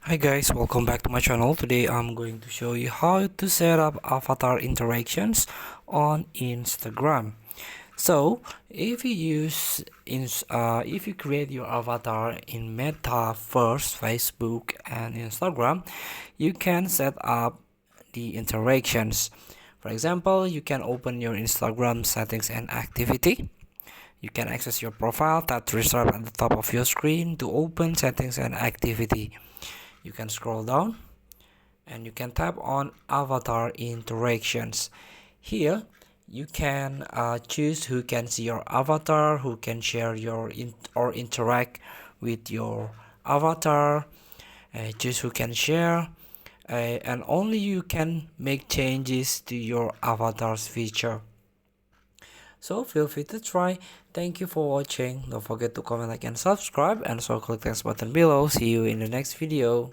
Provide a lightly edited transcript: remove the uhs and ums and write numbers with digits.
Hi guys, welcome back to my channel. Today I'm going to show you how to set up avatar interactions on Instagram. So if you create your avatar in Meta first, Facebook and Instagram, you can set up the interactions. For example, you can open your Instagram settings and activity. You can access your profile, tap restart at the top of your screen to open settings and activity. You can scroll down and you can tap on avatar interactions. Here you can choose who can see your avatar, who can share or interact with your avatar. Choose who can share, and only you can make changes to your avatar's feature. So feel free to try. Thank you for watching. Don't forget to comment, like and subscribe, and so click the button below. See you in the next video.